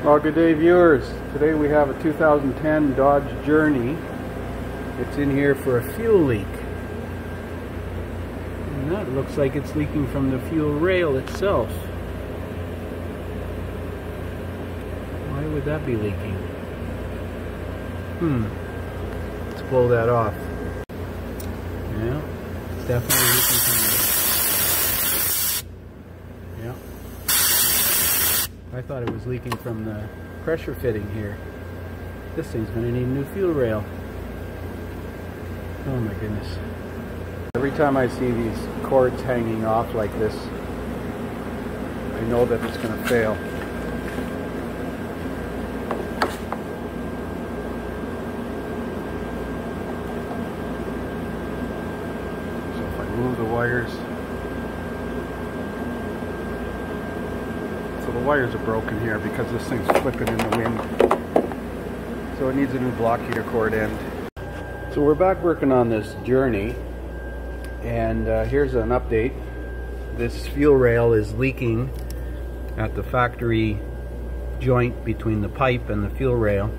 Well, good day, viewers. Today we have a 2010 Dodge Journey. It's in here for a fuel leak. And that looks like it's leaking from the fuel rail itself. Why would that be leaking? Let's blow that off. Yeah, it's definitely leaking from the... Yeah. I thought it was leaking from the pressure fitting here. This thing's going to need a new fuel rail. Oh my goodness. Every time I see these cords hanging off like this, I know that it's going to fail. So if I move the wires, so the wires are broken here because this thing's flipping in the wind. So it needs a new block heater cord end. So we're back working on this Journey, and here's an update. This fuel rail is leaking at the factory joint between the pipe and the fuel rail.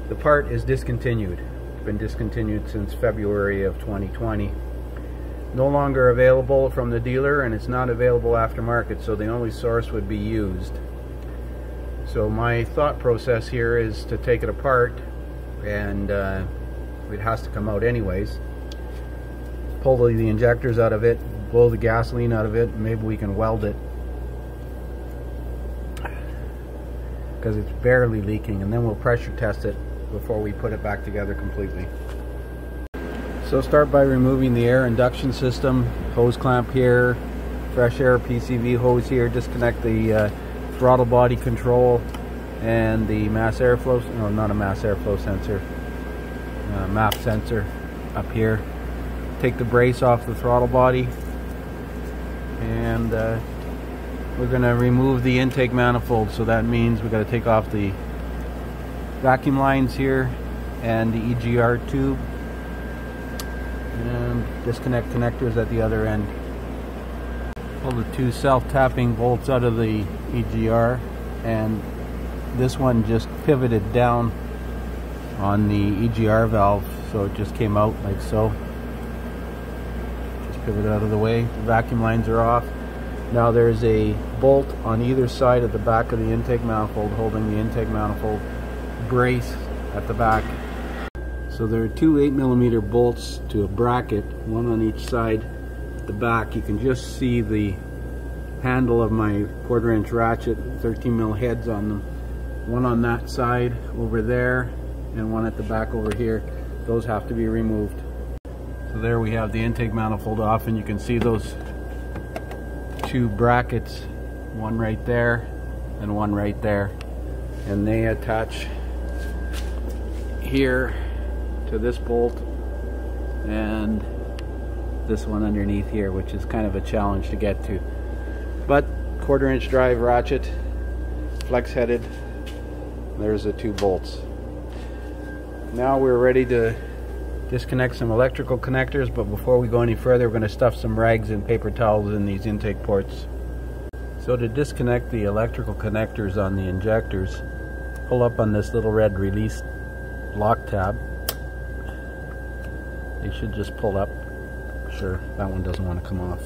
The part is discontinued. It's been discontinued since February of 2020. No longer available from the dealer, and it's not available aftermarket, so the only source would be used. So my thought process here is to take it apart, and it has to come out anyways. Pull the injectors out of it, blow the gasoline out of it, and maybe we can weld it, because it's barely leaking, and then we'll pressure test it before we put it back together completely. So start by removing the air induction system, hose clamp here, fresh air PCV hose here, disconnect the throttle body control and the mass airflow, no, not a mass airflow sensor, MAP sensor up here. Take the brace off the throttle body, and we're going to remove the intake manifold, so that means we've got to take off the vacuum lines here and the EGR tube, and disconnect connectors at the other end. Pull the two self-tapping bolts out of the EGR, and this one just pivoted down on the EGR valve, so it just came out like so. Just pivot out of the way. The vacuum lines are off. Now there's a bolt on either side of the back of the intake manifold holding the intake manifold brace at the back. So there are two 8mm bolts to a bracket, one on each side at the back. You can just see the handle of my 1/4" ratchet, 13mm heads on them. One on that side over there, and one at the back over here. Those have to be removed. So there we have the intake manifold off, and you can see those two brackets, one right there and one right there, and they attach here to this bolt and this one underneath here, which is kind of a challenge to get to, but 1/4" drive ratchet, flex headed. There's the two bolts. Now we're ready to disconnect some electrical connectors, but before we go any further, we're going to stuff some rags and paper towels in these intake ports. So to disconnect the electrical connectors on the injectors, pull up on this little red release lock tab. They should just pull up. Sure, that one doesn't want to come off.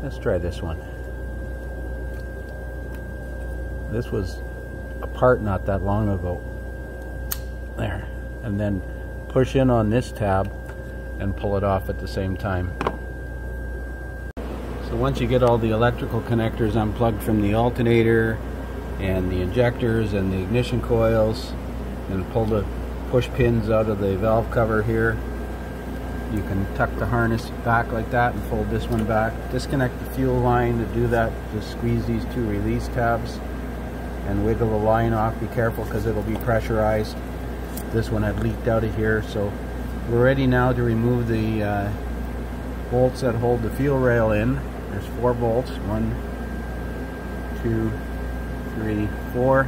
Let's try this one. This was apart not that long ago. There. And then push in on this tab and pull it off at the same time. So once you get all the electrical connectors unplugged from the alternator and the injectors and the ignition coils, and pull the push pins out of the valve cover here, you can tuck the harness back like that and fold this one back. Disconnect the fuel line. To do that, just squeeze these two release tabs and wiggle the line off. Be careful because it'll be pressurized. This one had leaked out of here, so we're ready now to remove the bolts that hold the fuel rail in. There's 4 bolts, 1, 2, 3, 4,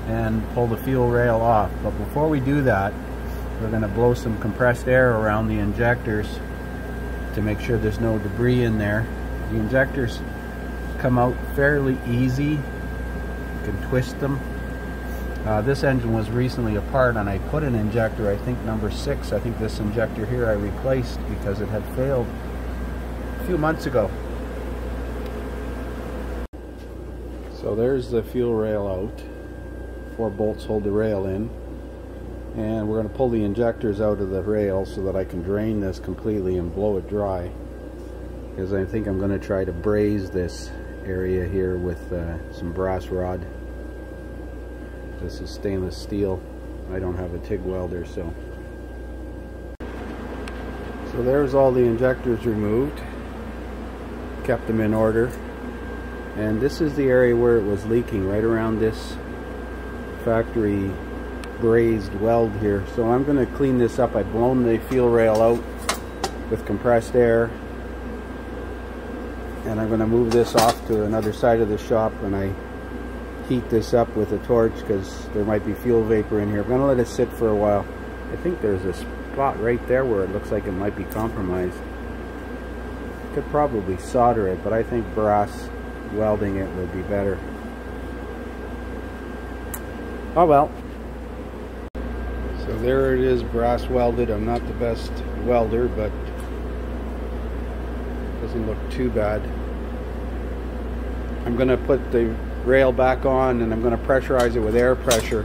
and pull the fuel rail off. But before we do that, we're going to blow some compressed air around the injectors to make sure there's no debris in there. The injectors come out fairly easy can twist them. This engine was recently apart, and I put an injector, I think number 6. I think this injector here I replaced because it had failed a few months ago. So there's the fuel rail out. 4 bolts hold the rail in. And we're going to pull the injectors out of the rail so that I can drain this completely and blow it dry. Because I think I'm going to try to braze this area here with some brass rod. This is stainless steel. I don't have a TIG welder, so there's all the injectors removed. Kept them in order. And this is the area where it was leaking, right around this factory brazed weld here. So I'm going to clean this up. I've blown the fuel rail out with compressed air. And I'm going to move this off to another side of the shop when I heat this up with a torch, because there might be fuel vapor in here. I'm going to let it sit for a while. I think there's a spot right there where it looks like it might be compromised. Could probably solder it, but I think brass welding it would be better. Oh well. So there it is, brass welded. I'm not the best welder, but it doesn't look too bad. I'm going to put the rail back on, and I'm going to pressurize it with air pressure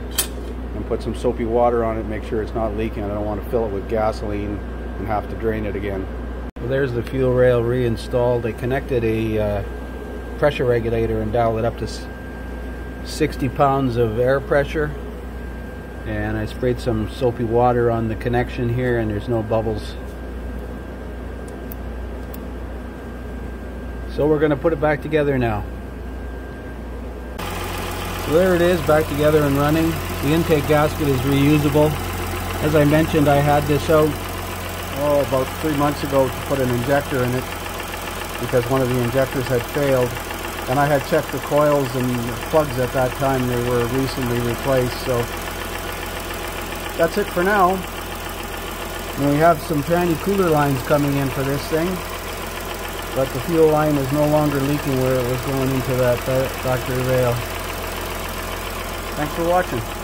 and put some soapy water on it, make sure it's not leaking. I don't want to fill it with gasoline and have to drain it again. Well, there's the fuel rail reinstalled. I connected a pressure regulator and dialed it up to 60 pounds of air pressure, and I sprayed some soapy water on the connection here, and there's no bubbles. So we're going to put it back together now. So there it is, back together and running. The intake gasket is reusable. As I mentioned, I had this out about 3 months ago to put an injector in it because one of the injectors had failed, and I had checked the coils and the plugs at that time. They were recently replaced. So that's it for now. And we have some tranny cooler lines coming in for this thing, but the fuel line is no longer leaking where it was going into that factory rail. Thanks for watching.